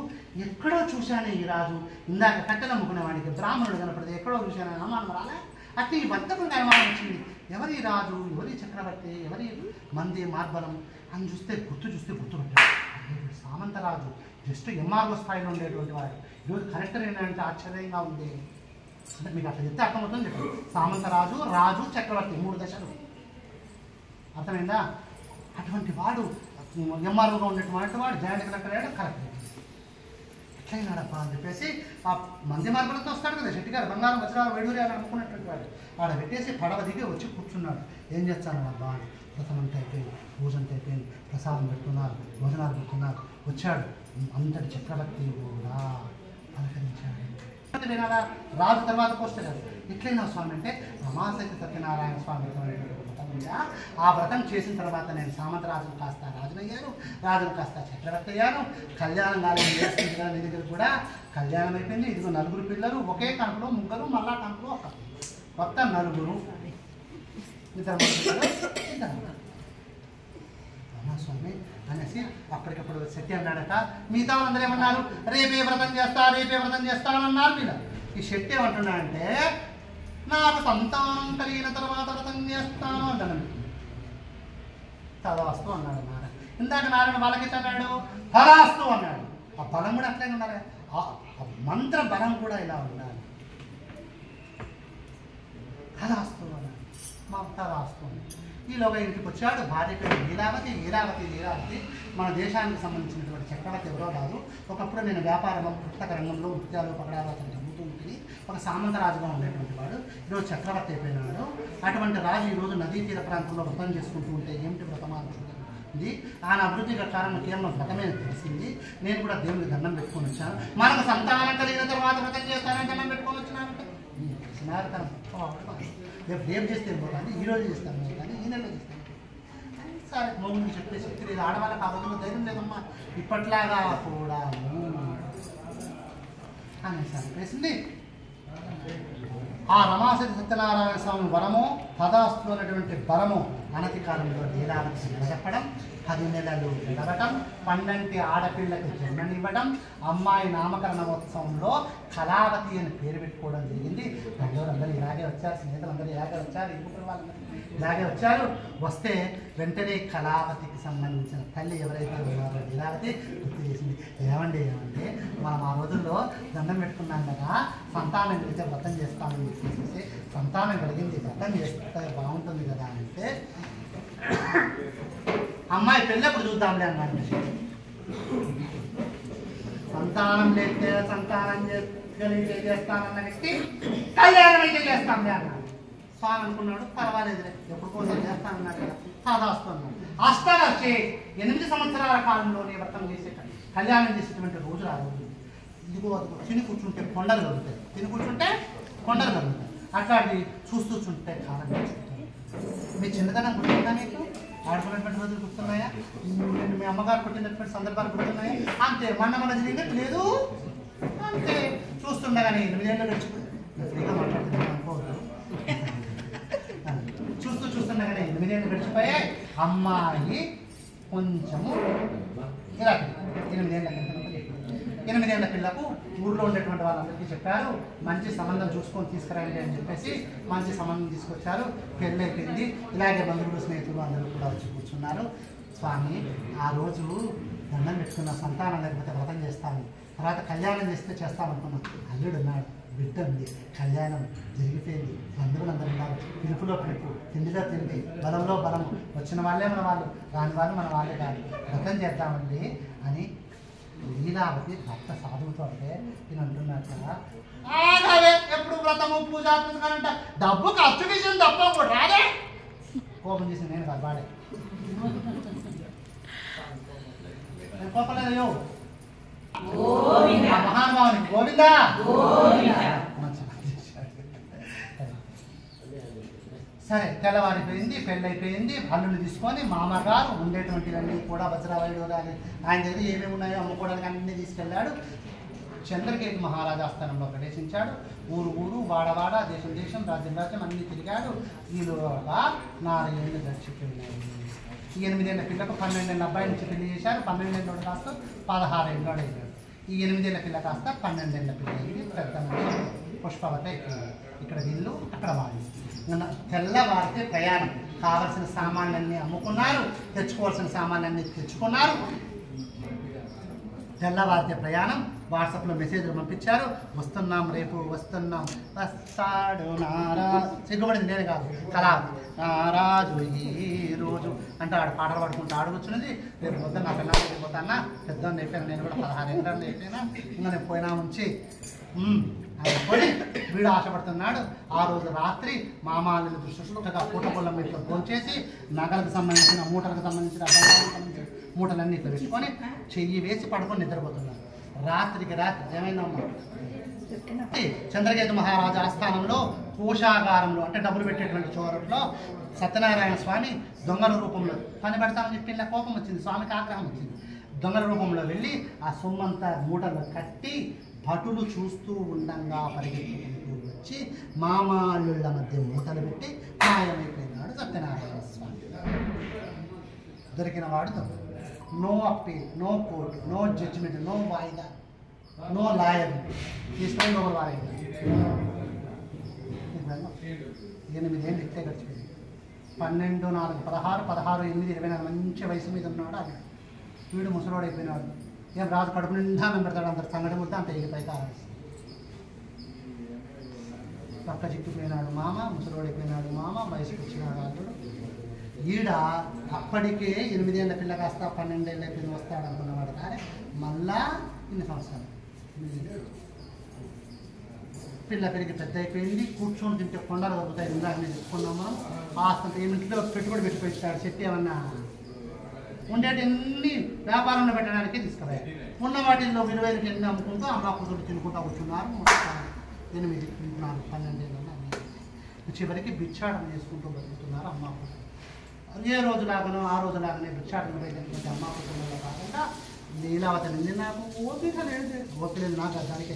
ఎక్కడో చూశాను ఈ రాజు, ఇందాక కట్టెలు అమ్ముకునేవాడికి బ్రాహ్మణుడు కనపడితే ఎక్కడో చూశాను అనుమానం రాలే. అట్లా ఈ వర్తకుడికి అనుమానం వచ్చింది, ఎవరి రాజు, ఎవరి చక్రవర్తి, ఎవరి మంది మార్బలం అని చూస్తే గుర్తుపట్టాడు. సామంతరాజు జస్ట్ ఎంఆర్ఓ స్థాయిలో ఉండేటువంటి వాడు ఈరోజు కలెక్టర్ ఏంటంటే ఆశ్చర్యంగా ఉంది. అంటే మీకు అట్లా చెప్తే అర్థమవుతుంది చెప్పండి. సామంతరాజు, రాజు, చక్రవర్తి 3 దశలు అర్థమైందా? అటువంటి వాడు ఎంఆర్ఓగా ఉండేటువంటి వాడు జాయింట్ కలెక్టర్ అయ్యాడు, కలెక్టర్ ఎట్లయినాడప్ప అని చెప్పేసి ఆ మంది మార్పులతో వస్తాడు కదా శెట్టి గారు, బంగారం వజ్రాలు వైడూర్యాలు అనుకున్నటువంటి వాడు ఆడ పెట్టేసి పడవ దిగి వచ్చి కూర్చున్నాడు. ఏం చేస్తాను అబ్బా అని వ్రతం అంతా అయిపోయింది, పూజ అంతా అయిపోయింది, ప్రసాదం పెడుతున్నారు, భోజనాలు పెడుతున్నారు. వచ్చాడు అంతటి చక్రవర్తి కూడా పలకరించాడు. వినాలా రాజు తర్వాత పోస్ట్ కాదు. ఎట్లయినా స్వామి అంటే రమాసతి సత్యనారాయణ స్వామి వ్రతం ఉందా, ఆ వ్రతం చేసిన తర్వాత నేను సామంతరాజును కాస్త రాజునయ్యాను, రాజును కాస్త చక్రవర్తి అయ్యాను. కళ్యాణం కాలేదు చేస్తుంది కదా, నీ దగ్గర కూడా కళ్యాణం అయిపోయింది. ఇదిగో 4 పిల్లలు, ఒకే కనుకలో 3, మళ్ళా కనుకలో 1, మొత్తం 4. స్వామి అనేసి అప్పటికప్పుడు శెట్టి అన్నాడట. మిగతా వాళ్ళందరూ ఏమన్నారు, రేపే వ్రతం చేస్తానన్నారు. వీళ్ళ ఈ శెట్టి ఏమంటున్నాడంటే నాకు సంతానం కలిగిన తర్వాత వ్రతం చేస్తాను అంటాను. తదాస్తు అన్నాడు నారాయణ. ఇందాక నారాయణ వాళ్ళకి అన్నాడు ఫలాస్తు అన్నాడు. ఆ బలం కూడా అట్లనే ఉండాలి, ఆ మంత్ర బలం కూడా ఇలా ఉండాలి. తదాస్తు అన్నాడు, మా తదాస్తు. ఈలోగా ఇంటికి వచ్చాడు. భార్య పేరు లీలావతి. మన దేశానికి సంబంధించినటువంటి చక్రవర్తి ఎవరో కాదు. ఒకప్పుడు నేను వ్యాపారం పుస్తక రంగంలో నృత్యాలు పగడాలు అతను జరుగుతూ ఉంటుంది. ఒక సామంత రాజుగా ఉండేటువంటి వాడు ఈరోజు చక్రవర్తి అయిపోయినాడు. అటువంటి రాజు ఈరోజు నదీ తీర ప్రాంతంలో వ్రతం చేసుకుంటూ ఉంటే ఏమిటి వ్రతమా ఉంది. ఆయన అభివృద్ధి కారణం కేవలం వ్రతమే తెలిసింది. నేను కూడా దేవుడికి దండం పెట్టుకొని వచ్చాను. మనకు సంతానం కలిగిన తర్వాత వ్రతం చేస్తానని దండం పెట్టుకొని వచ్చినానంటే రేపు చేస్తే పోతాను, ఈరోజు చేస్తాను కానీ ఈ నెలలో చేస్తాను. సరే మౌని చెప్పేసి ఇది ఆడవాళ్ళకి ఆ రోజుల్లో ధైర్యం లేదమ్మా ఇప్పట్లాగా కూడా అనేసి అనిపేసింది. ఆ రమాసతి సత్యనారాయణ స్వామి వరము తదాస్తు అనేటువంటి బలము అనతి కాలంలో లీలావతి చెప్పడం, 10 నెలలు గడవటం, 12 ఆడపిల్లకి జన్మనివ్వడం, అమ్మాయి నామకరణోత్సవంలో కళావతి అని పేరు పెట్టుకోవడం జరిగింది. బంధువులందరూ ఇలాగే వచ్చారు, స్నేహితులందరూ ఇలాగే వచ్చారు, ఇంకొకరు వాళ్ళందరూ ఇలాగే వచ్చారు. వస్తే వెంటనే కళావతికి సంబంధించిన తల్లి ఎవరైతే ఉన్నారో లీలావతి గుర్తు చేసింది. ఏమంటే మనం ఆ రోజుల్లో దండం పెట్టుకున్నాం కదా, సంతానం కలిగితే వ్రతం చేస్తామని చెప్పేసి, సంతానం కలిగింది వ్రతం చేస్తే బాగుంటుంది కదా అంటే అమ్మాయి పెళ్ళప్పుడు చూద్దాంలే అన్నాడు. సంతానం లేకపోతే సంతానం కలిగితే చేస్తానన్న వ్యక్తి కళ్యాణం అయితే చేస్తాంలే అన్నాడు. స్వామి అనుకున్నాడు పర్వాలేదులే ఎప్పుడు కోసం చేస్తానన్నాడు కదా, తదాస్తు. అష్టవర్షే 8 సంవత్సరాల కాలంలోనే వ్రతం చేసే కళ్యాణం చేసేటువంటి రోజులు ఆ రోజు. ఇదిగో అదిగో తిని కూర్చుంటే కొండలు కలుగుతాయి, తిని కూర్చుంటే కొండలు కలుగుతాయి. అట్లాంటి చూస్తూ చుంటే కాలం కూర్చుంటాయి. మీ చిన్నదనం గుర్తుందా? మీకు ఆడుకున్నటువంటి రోజులు గుర్తున్నాయా? నేను మీ అమ్మగారు పుట్టినటువంటి సందర్భాలు గుర్తున్నాయా? అంతే, మన జరిగినట్టు లేదు. అంతే చూస్తుండగానే 8 ఏళ్ళు గడిచిపోయి ఫ్రీగా మాట్లాడుతున్నాను అనుకోవద్దు. చూస్తుండగానే 8 ఏళ్ళు గడిచిపోయాయి. అమ్మాయి కొంచెము ఇలా 8 ఏళ్ల పిల్లకు ఊళ్ళో ఉండేటువంటి వాళ్ళందరికీ చెప్పారు, మంచి సంబంధం చూసుకొని తీసుకురండి అని చెప్పేసి మంచి సంబంధం తీసుకొచ్చారు. పెళ్ళైపోయింది. ఇలాగే బంధువులు స్నేహితులు అందరూ కూడా వచ్చి కూర్చున్నారు. స్వామి ఆ రోజు దండం పెట్టుకున్న సంతానం లేకపోతే వ్రతం చేస్తాను, తర్వాత కళ్యాణం చేస్తే చేస్తామనుకున్నాం. అల్లుడు ఉన్నాడు, బిడ్డ ఉంది, కళ్యాణం జరిగిపోయింది. బంధువులందరూ ఉన్నారు, పిలుపులో పిలుపు, తిండిలో తిండి, బలంలో బలము. వచ్చిన వాళ్ళే మన వాళ్ళు, రాని వాళ్ళు మన వాళ్ళే కాదు. వ్రతం చేద్దామండి అని లీలావతి భర్త సాధువుతో అంటే నేను అంటున్నాడు కదా, ఎప్పుడు వ్రతము పూజ అంట డబ్బు ఖర్చు విషయం తప్ప రాదే. కోపం చేసి నేను కాదు వాడే, నేను కోపలేదయ్యో. మహానుభావుని గోవిందా. సరే తెల్లవారిపోయింది, పెళ్ళైపోయింది. అల్లుని తీసుకొని మామగారు ఉండేటువంటివన్నీ కూడా వజ్రావళిలో కానీ ఆయన దగ్గర ఏమేమి ఉన్నాయో అమ్ముకోవడానికి అన్నీ తీసుకెళ్ళాడు. చంద్రకేతు మహారాజాస్థానంలో ప్రవేశించాడు. ఊరు వాడవాడ, దేశం రాజ్యం అన్నీ తిరిగాడు. ఈలోగా 4 ఏళ్ళు గడిచిపోయినాయి. ఈ 8 ఏళ్ల పిల్లకు 12 ఏళ్ళ అబ్బాయి నుంచి పెళ్లి చేశారు. 12 ఏళ్ళోడు కాస్త 16 ఏళ్ళోడు అయ్యాడు. ఈ 8 ఏళ్ల పిల్ల కాస్త 12 ఏళ్ళ పిల్ల అయింది. పెద్ద పుష్పవతి అయిపోయింది. ఇక్కడ వీళ్ళు అక్కడ వాళ్ళు. తెల్లవారితే ప్రయాణం. కావలసిన సామాన్లన్నీ అమ్ముకున్నారు, తెచ్చుకోవాల్సిన సామాన్లన్నీ తెచ్చుకున్నారు. తెల్లవారితే ప్రయాణం. వాట్సాప్లో మెసేజ్లు పంపించారు, వస్తున్నాం, రేపు వస్తున్నాం. వస్తాడు నారాజు. సిగ్గుపడింది నేను కాదు, కళ. నారాజు ఈ రోజు అంటే ఆడు పాటలు పాడుకుంటూ ఆడుకొచ్చినది. రేపు పొద్దున్న నా పిల్లలు వెళ్ళిపోతానా, పెద్దవాడిని అయిపోయాను, నేను కూడా 16 ఏళ్ళని అయిపోయినా. ఇంకా నేను పోయినా ఉంచి అనుకొని వీడు ఆశపడుతున్నాడు. ఆ రోజు రాత్రి మామాలను దృష్టిగా పూటపొల్లం ఇట్లా భోంచేసి నగలకు సంబంధించిన మూటలకు సంబంధించిన బల్లాలకు సంబంధించిన మూటలన్నీ ఇట్లా పెట్టుకొని చెయ్యి వేసి పడుకొని నిద్రపోతున్నారు. రాత్రికి రాత్రి ఏమైందమ్మా, చంద్రకేతు మహారాజు ఆస్థానంలో కోశాగారంలో అంటే డబ్బులు పెట్టేటువంటి చోరట్లో సత్యనారాయణ స్వామి దొంగల రూపంలో పని పెడతామని చెప్పి ఇలా కోపం వచ్చింది, స్వామికి ఆగ్రహం వచ్చింది. దొంగల రూపంలో వెళ్ళి ఆ సొమ్మంతా మూటలు కట్టి భటులు చూస్తూ ఉండంగా పరిగెత్తుకుంటూ వచ్చి మామాళ్ళ మధ్య మూటలు పెట్టి మాయమైపోయినాడు సత్యనారాయణ స్వామి. దొరికిన వాడు దొంగ. No appeal, no court, no judgement, no వాయిదా, నో లాయర్. తీసుకొని లోపల వారైంది. 8 ఏళ్ళు ఇట్లే గడిచిపోయింది. 12, 4, 16, 16, 8, 24 మంచి వయసు మీద ఉన్నాడు. అది వీడు ముసలోడు అయిపోయినాడు. ఏం రాజు కడుపు నిండా మేము పెడతాడు, అంత సంగటి ముద్ద అంత ఎగిరిపోయి కావాలి. పక్క చిక్కిపోయినాడు మామ, ముసలోడు అయిపోయినాడు మామ, వయసుకు వచ్చినాడు అల్లుడు. ఈడ అప్పటికే 8 ఏళ్ళ పిల్ల కాస్త 12 ఏళ్ళ పిల్ల వస్తాడు అనుకున్నవాడు. కానీ మళ్ళా ఇన్ని సంవత్సరాలు పిల్ల పెరిగి పెద్ద అయిపోయింది. కూర్చొని తింటే కొండలు దొరుకుతాయి. ఇందాక నేను చెప్పుకున్నాం మనం. ఆస్తంత ఏమింట్లో పెట్టుబడి పెట్టిపోయిస్తాడు. చెట్టు ఏమన్నా ఉండేటన్ని వ్యాపారంలో పెట్టడానికి తీసుకురాయి. ఉన్న వాటిల్లో విలువైనకి ఎన్ని అమ్ముకుంటూ అమ్మ కూతురు తినుకుంటూ కూర్చున్నారు. 8, 4, 12 ఏళ్ళు చివరికి బిచ్చాటం చేసుకుంటూ బతుకుతున్నారు అమ్మ కూతురు. ఏ రోజులాగనో ఆ రోజులాగానే బిచ్చాటం పోయేటువంటి అమ్మ కూతురులో కాకుండా లీలావతి నింది నాకు ఓపిక లేదు. ఓపిక లేదు నాకు దానికి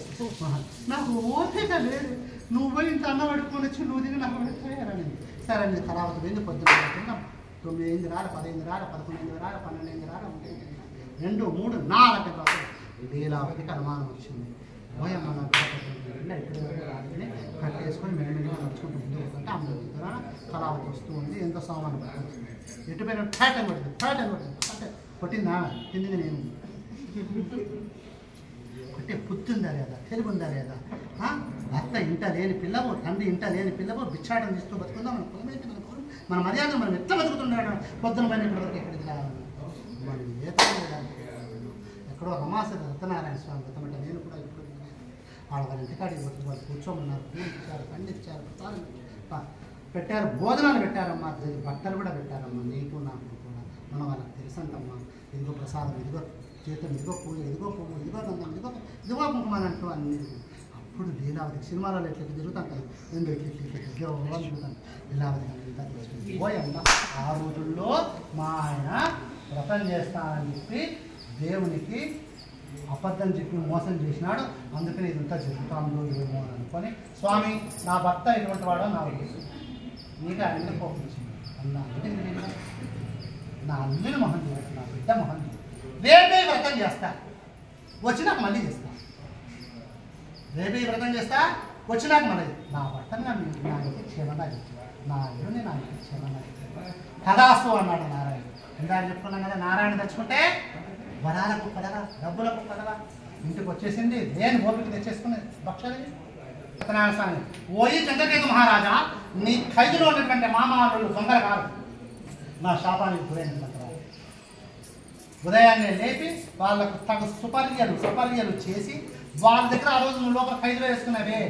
నాకు ఓపిక లేదు. నువ్వు ఇంత అన్న పడుకొని వచ్చి నువ్వు తిని నాకు పడిపోయారని. సరే నేను తర్వాత పోయింది. పొద్దున్న తిన్నాం. 9 అయింది రాలి, 10 అయింది రాలి, 11 అయింది రాలి, 12 అయింది రాలి, 2, 3, 4 గంటలు లీలావతికి అనుమానం వచ్చింది. పోయమ్మ నాకు ఇప్పుడు రాత్రిని కట్టేసుకొని మెల్లమెల్లగా నడుచుకుంటూ ముందు పోతుంటే అమ్మ ద్వారా కళావతి వస్తూ ఉంది. ఎంతో సామాను పడుతుంది. ఎటుపోయిన ఫ్యాట్ అని కొట్టింది, ఫ్యాట్ అని కొట్టింది. అంటే కొట్టిందా? తింది నేను. కొట్టే పుత్తుందా లేదా, తెలుగు ఉందా లేదా? అత్త ఇంట లేని పిల్లవు, తండ్రి ఇంట లేని పిల్లవు, బిచ్చాటం తీస్తూ బతుకుందాం. మన కులమైతే మన మర్యాద మనం ఎట్లా బతుకుతున్నాడు? పొద్దున పైన ఇప్పటివరకు ఎక్కడికి రావాలి మనం ఎక్కడో రమాస సత్యనారాయణ స్వామి వ్రతమంట. నేను కూడా ఇప్పుడు వాళ్ళ ఇంటికాడికి పోతే వాళ్ళు కూర్చోమన్నారు. పూలు ఇచ్చారు, పండు ఇచ్చారు, పెట్టారు, భోజనాలు పెట్టారమ్మా, బట్టలు కూడా పెట్టారమ్మా. నీకు నాకు కూడా మనం వాళ్ళకి తెలుసంటమ్మా. ఇదిగో ప్రసాదం, ఇదిగో చేతులు, ఇదిగో పూలు, ఇదిగో పువ్వు, ఇదిగో గంధం, ఇదిగో కుంకుమ అంటూ అన్ని. అప్పుడు లీలావతి సినిమాలలో ఎట్లా తిరుగుతాను కదా, ఎందుకు ఇట్లా తిరుగుతాను. లీలావతి పోయమ్మ ఆ రోజుల్లో మా ఆయన వ్రతం చేస్తానని చెప్పి దేవునికి అబద్ధం చెప్పి మోసం చేసినాడు. అందుకని ఇదంతా జరుగుతాందో ఏమో అని అనుకొని, స్వామి నా భర్త ఎటువంటి వాడో నాకు తెలుసు, నీకు ఆయన మీద కోపం వచ్చింది అన్నా. నా అల్లుని మొహం చూడదు, నా బిడ్డ మొహం చూడదు. రేపే వ్రతం చేస్తా, వచ్చినాక మళ్ళీ చేస్తా. రేపే వ్రతం చేస్తా, వచ్చినాక మళ్ళీ నా భర్తను నాకు క్షేమంగా చెప్పాను, నా అల్లుని నాకు క్షేమంగా చెప్పాను. కథాస్తు అన్నాడు నారాయణ. ఇందాక చెప్పుకున్నాం కదా, నారాయణ తెచ్చుకుంటే వరాలకు కదగా, డబ్బులకు కదగా. ఇంటికి వచ్చేసింది, లేని ఓపిక తెచ్చేసుకుని భక్షాలు. సత్యనారాయణ స్వామి, ఓయి చంద్రకేతు మహారాజా, నీ ఖైదులో ఉన్నటువంటి మామాళ్ళు దొంగలు కాదు, నా శాపానికి గురైనటువంటి వారు. ఉదయాన్నే లేపి వాళ్ళకు తగు సుపర్యలు చేసి వాళ్ళ దగ్గర ఆ రోజు నువ్వు లోపల ఖైదులో వేసుకున్నావే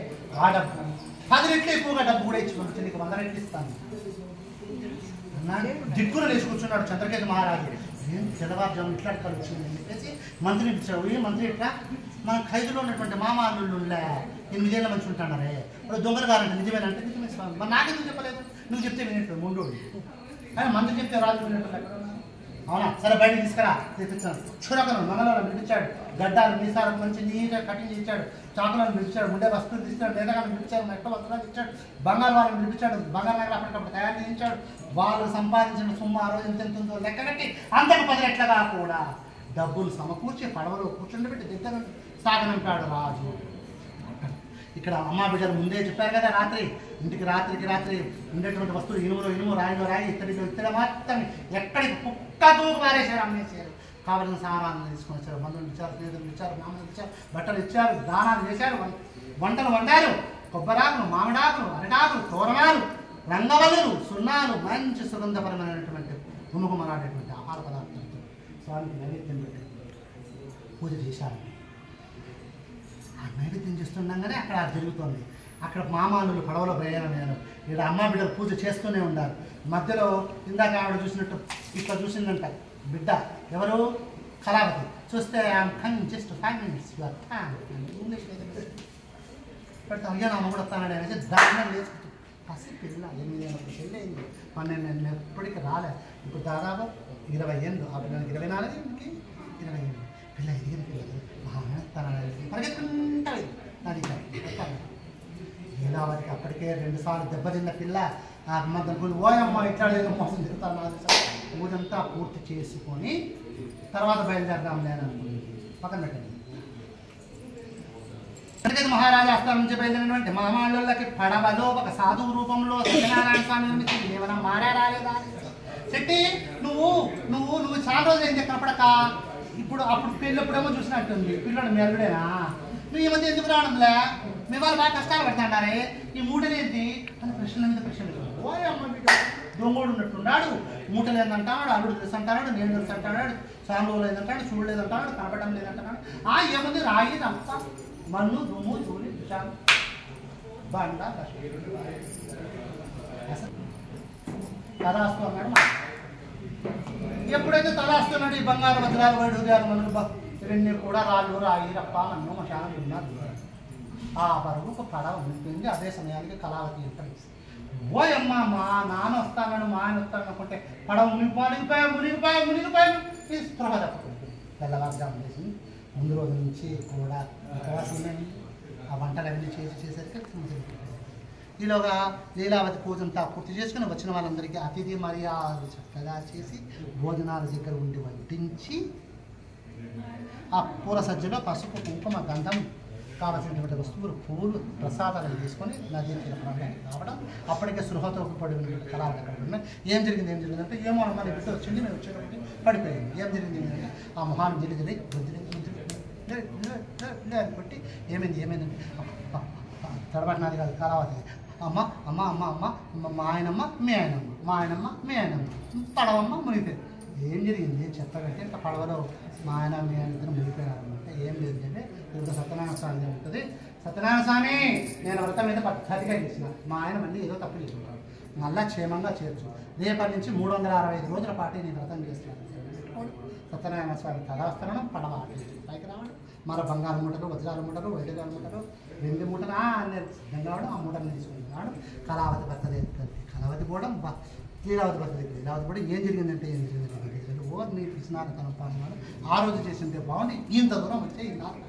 ఆ డబ్బు 10 రెట్లు ఎక్కువగా డబ్బు కూడా ఇచ్చుకోవచ్చు, నీకు 100 రెట్లు ఇస్తాను అన్నాడు. దిక్కున లేచి కూర్చున్నాడు చంద్రకేతు మహారాజు. ఏం తెల్లవారుజాము ఇట్లా వచ్చిందని చెప్పేసి మంత్రిని పిలిచాడు. ఈ మంత్రి ఇట్లా మన ఖైదులో ఉన్నటువంటి మామాళ్ళు 8 ఏళ్ళ మంచి ఉంటున్నారే, ఇప్పుడు దొంగలు గారంటే నిజమేనంటే నిజమే స్వామి, మరి నాకెందుకు చెప్పలేదు, నువ్వు చెప్తే వినేట్టు ముందు. కానీ మంత్రి చెప్తే రాజు వినేట్టు ఎక్కడ అవునా? సరే బయటకు తీసుకురా, తెప్పించాను. చురకను మనలను పిలిచాడు, గడ్డాలు మీసాలకు మంచి నీట్గా కటింగ్ ఇచ్చాడు, చాకులను పిలిచాడు, ముందే వస్తువులు తీస్తాడు, నేతగాలను పిలిచాడు, మెట్ట వస్తువులు ఇచ్చాడు, బంగారు వాళ్ళని పిలిపించాడు, బంగారు నగలు అప్పటికప్పుడు తయారు చేయించాడు. వాళ్ళు సంపాదించిన సొమ్ము ఆ రోజు ఎంత ఉందో లెక్క కట్టి అంతకు 10 రెట్లుగా కూడా డబ్బులు సమకూర్చి పడవలో కూర్చుండబెట్టి దగ్గర సాగనంపాడు రాజు. ఇక్కడ అమ్మా బిడ్డలు ముందే చెప్పారు కదా, ఇంటికి రాత్రికి ఉండేటువంటి వస్తువులు ఇనుము రాయిలో రాయి ఇత్తడి మొత్తం ఎక్కడికి కుక్క దూకు మారేశారు, అమ్మేశారు. కావలసిన సామాన్లు తీసుకొని వచ్చారు, బంధువులు ఇచ్చారు, స్నేహితులు ఇచ్చారు, మామూలు ఇచ్చారు, బట్టలు ఇచ్చారు, దానాలు చేశారు, వంటలు వండారు. కొబ్బరాకులు, మామిడాకులు, అరటాకులు, తోరణాలు, రంగవల్లులు, సున్నాలు, మంచి సుగంధపరమైనటువంటి గుమగుమలాడేటువంటి ఆహార పదార్థాలతో స్వామికి నైవేద్యం పెట్టి పూజ చేశారు. ఆ నైవేద్యం చేస్తూ చూస్తుండగానే అక్కడ అది జరుగుతుంది. అక్కడ మామానులు పడవలో ప్రయాణం నేను ఇక్కడ అమ్మ బిడ్డలు పూజ చేస్తూనే ఉన్నారు. మధ్యలో ఇందాక ఆవిడ చూసినట్టు ఇట్లా చూసిందంట బిడ్డ ఎవరు కళావతి. చూస్తే I'm coming just 5 minutes your time English పెడతా అయ్యా నాన్న కూడా వస్తానండి అనేసి దాన్ని వేసుకుంటూ పసి పిల్ల 8 ఏళ్ళకి పెళ్ళయింది. నేను ఎప్పటికీ రాలేదు. ఇప్పుడు దాదాపు 20 ఏళ్ళు. ఆ పిల్లలకి 24 ఏళ్ళకి 20 ఏళ్ళు. పిల్ల ఎదిగిన పిల్లలు తన పరిగెత్తుకుంటా లీలావతికి అప్పటికే 2 సార్లు దెబ్బతిన్న పిల్ల ఆ అమ్మ దగ్గర ఓయమ్మ ఇట్లా లేదు మోసం తిరుగుతాను పూజంతా పూర్తి చేసుకొని తర్వాత బయలుదేరదాం లేననుకుంది. పక్కన పెట్టండి. మహారాజా ఆస్థానం నుంచి బయలుదేరినటువంటి మామాళ్ళకి పడవలో ఒక సాధువు రూపంలో సత్యనారాయణ స్వామి నిర్మించింది. ఏమైనా మారా రాలేదా శెట్టి? నువ్వు చాలా రోజులు ఏంటి కనపడక? అప్పుడు పెళ్ళప్పుడేమో చూసినట్టుంది. పిల్లడు మెల్లుడేనా? నువ్వు ఈ మధ్య ఎందుకు రావడంలే? మీ వాళ్ళు బాగా కష్టాలు పెడతాంటారే, ఈ మూటలేంటి అని ప్రశ్నల మీద ప్రశ్నలు. ఓ అమ్మ బిడ్డ దొంగోడు ఉన్నట్టున్నాడు. మూటలు ఏందంటాడు, అల్లుడు తెలుసు అంటాడు, నేను తెలుసు అంటాడు, సాంబులు లేదంటాడు, చూడలేదంటాడు, కనపడడం లేదంటాడు. ఏముంది రాయి రంప మన్ను దుమ్ము ధూళి విషాలు బండ తలాస్తూ అన్నాడు. ఎప్పుడైతే తలాస్తున్నాడు ఈ బంగారు వజ్రాలు వైడూర్యాలు మనులు ఇవన్నీ కూడా రాళ్ళు రాయి రప్ప మన్ను మశానం ఉన్నారు. ఆ పరుగుకు పడవ ఉండిపోయింది. అదే సమయానికి కళావతి ఎంటర్. ఓయమ్మ మా నాన్న వస్తానని మా ఆయన వస్తాను అనుకుంటే పడవ మునిగిపోయాము ఈ స్పృహ తప్పుకుంటుంది. తెల్లవారుజాము చేసింది. ముందు రోజు నుంచి కూడా ఉపవాసం ఆ వంటలు అవన్నీ చేసేసరికి ఈలోగా లీలావతి పూజంతా పూర్తి చేసుకుని వచ్చిన వాళ్ళందరికీ అతిథి మర్యాదలు చక్కగా చేసి భోజనాల దగ్గర ఉండి వడ్డించి ఆ పూల సజ్జలో పసుపు కుంకుమ గంధం కావలసినటువంటి వస్తువులు పూలు ప్రసాదాలు తీసుకొని నదీ తీర ప్రాంతానికి రావడం. అప్పటికే సృహతో పడిన కళావతి అక్కడ ఉన్నాయి. ఏం జరిగింది అంటే ఏమో మన బిడ్డ వచ్చింది, మేము వచ్చేటప్పటికి పడిపోయింది. ఏం జరిగింది అంటే ఆ మొహాన్ని జిలిజిలి కొట్టి ఏమైందంటే తడబడినది కాదు కళావతి. అమ్మ అమ్మ అమ్మ అమ్మ మా ఆయనమ్మ మీ ఆయనమ్మ పడవమ్మ మునిగిపోయింది. ఏం జరిగింది చెప్పగంటే ఇంకా పడవలో మా ఆయన మీ ఆయన ఇద్దరు మునిగిపోయినారనమాట. ఏం లేదంటే ఇప్పుడు సత్యనారాయణ స్వామి ఉంటుంది. సత్యనారాయణ స్వామి నేను వ్రతం మీద పద్ధతిగా చేసిన, మా ఆయన మళ్ళీ ఏదో తప్పు చేసుకుంటాను, మళ్ళా క్షేమంగా చేర్చు. రేపటి నుంచి 365 రోజుల పాటు నేను వ్రతం చేస్తున్నాను. సత్యనారాయణ స్వామి తలాస్తరణం పడవ పైకి రావడం, మరో బంగారు మూటలు వజ్రాల మూటలు వైద్యగాల మూటలు వెండి మూటలు అన్నీ సిద్ధంగా రావడం. ఆ మూటలు తీసుకుంటున్నాడు. కళావతి భర్త దగ్గర కళావతి పోవడం, లీలావతి భర్త దగ్గర లీలావతి కూడా ఏం జరిగిందంటే ఓ నీ పిసినారు కనపాడు. ఆ రోజు చేసింటే బాగుంది, ఇంత దూరం వచ్చే ఈనాడు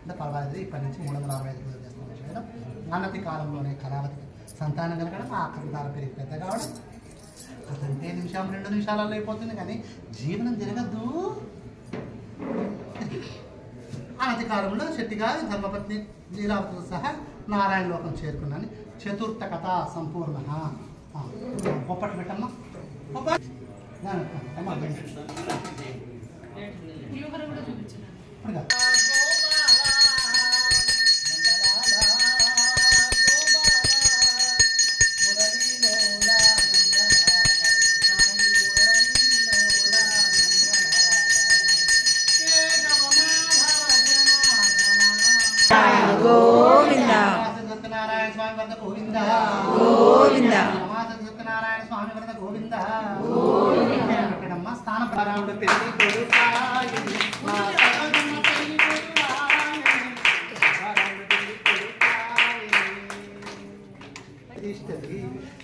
అంటే పర్వాలేదు. ఇప్పటి నుంచి 365 రోజులు చేస్తాను చేయడం. అన్నతి కాలంలోనే కళావతి సంతానం కలగడం, ఆ సంతానం పెరిగి పెద్ద కావడం. అదంటే నిమిషం 2 నిమిషాలలో అయిపోతుంది, కానీ జీవనం జరగద్దు. అనతి కాలంలో శెట్టిగారి ధర్మపత్ని లీలావతితో సహా నారాయణ లోకం చేరుకున్నాను. చతుర్థ కథ సంపూర్ణ. పొప్పట్లు పెట్టమ్మా. గోవింద సత్యనారాయణ స్వామి వద్ద గోవింద గోవింద సత్యనారాయణ స్వామి వద్ద గోవింద పెట్టడమ్మా. స్థాన ప్రారంభ పెళ్లి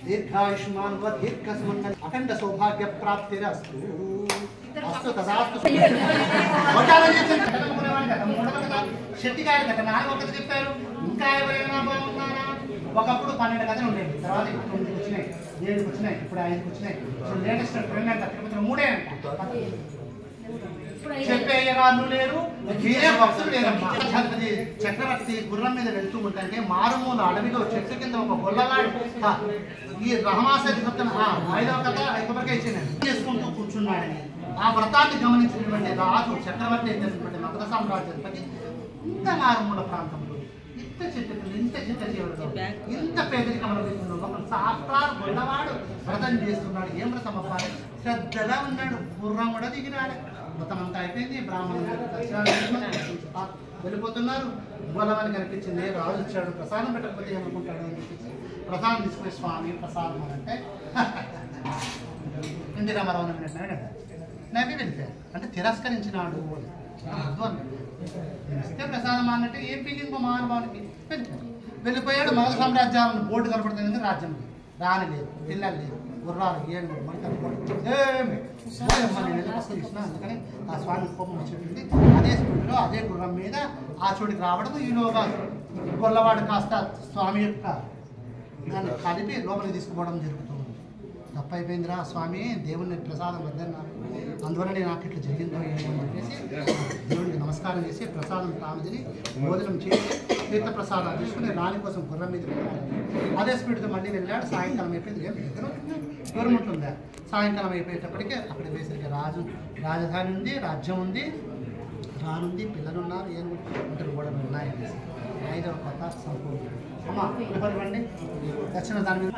దీర్ఘాయుష్మాన్ వ దీర్ఘ సుమంగళ అఖండ సౌభాగ్య ప్రాప్తిరస్తు. అస్తు తదాస్తు. శెట్టి గారి కథ నాన్న ఒకటి చెప్పారు. ఇంకా ఎవరైనా బాగున్నారా? ఒకప్పుడు 12 కథలు ఉండేవి, తర్వాత 9 వచ్చినాయి, 7 వచ్చినాయి, ఇప్పుడు 5 వచ్చినాయి. లేటెస్ట్ ట్రెండ్ అంట తిరుపతిలో 3 అంట. చెప్పేయగారు లేరు, మీరే భక్తులు లేరమ్మా. చక్రవర్తి గుర్రం మీద వెళ్తూ ఉంటే మారుమూల అడవిలో చెట్టు కింద ఒక గొల్లవాడు ఈ రహమాసరి 5వ కథ కొబ్బరికాయ ఇచ్చిందండి చేసుకుంటూ కూర్చున్నాడని. ఆ వ్రతాన్ని గమనించినటువంటి రాజు చక్రవర్తి అయినటువంటి మగధ సామ్రాజ్యాధిపతి ఇంత మారుమూల ప్రాంతంలో ఇంత చెట్టు ఇంత చిత్త జీవులతో ఇంత పేదరికం అనుభవిస్తున్నాడు. ఒక సాఫ్ట్వేర్ గొల్లవాడు వ్రతం చేస్తున్నాడు. ఏం వ్రతం అవ్వాలి? శ్రద్ధగా ఉన్నాడు. గుర్రం కూడా దిగినాడు. వ్రతం అంతా అయిపోయింది. బ్రాహ్మణులు వెళ్ళిపోతున్నారు. గొల్లవని కనిపించింది, రాజు వచ్చాడు, ప్రసాదం పెట్టకపోతే ఏమనుకుంటాడు అని చెప్పేసి ప్రసాదం తీసుకునే స్వామి ప్రసాదం అని అంటే ఇంటి రామారావు నవ్వి వెళ్ళిపోయారు. అంటే తిరస్కరించినాడు ఇస్తే ప్రసాదం అన్నట్టు ఏం ఫీలింగ్ మహానుభావునికి వెళ్ళిపోయాడు. వెళ్ళిపోయాడు. మొదటి సామ్రాజ్యాలను బోర్డు కనపడుతుంది, రాజ్యం లేదు, రాని లేదు, పిల్లలు లేదు, గుర్రాలు ఏమి మంటలు ఏమి తీసుకున్నా. అందుకని ఆ స్వామి కోపం వచ్చేటుంది. అదే స్పీడ్లో అదే గుర్రం మీద ఆ చోటికి రావడం, ఈలోగా గొల్లవాడు కాస్త స్వామి యొక్క దాన్ని కలిపి లోపలికి తీసుకుపోవడం జరుగుతుంది. తప్పైపోయిందిరా స్వామి, దేవుని ప్రసాదం వద్దన్నారు, అందువల్ల నాకు ఇట్లా జరిగిందో ఏమో అని చెప్పేసి దేవుడికి నమస్కారం చేసి ప్రసాదం తామిదిని భోజనం చేసి తీర్థ ప్రసాదాలు తీసుకుని రాణి కోసం గుర్రం మీద అదే స్పీడ్తో మళ్ళీ వెళ్ళాడు. సాయంకాలం అయిపోయింది, ఏం దగ్గర దూరం ఉంటుందా. సాయంకాలం అయిపోయేటప్పటికి అక్కడ వేసరికి రాజధాని ఉంది, రాజ్యం ఉంది, రానుంది, పిల్లలు ఉన్నారు, ఏం వంటలు కూడా ఉన్నాయి. 5వ కథ సంపూర్ణ. అమ్మ ఇవ్వండి దక్షిణ దాని మీద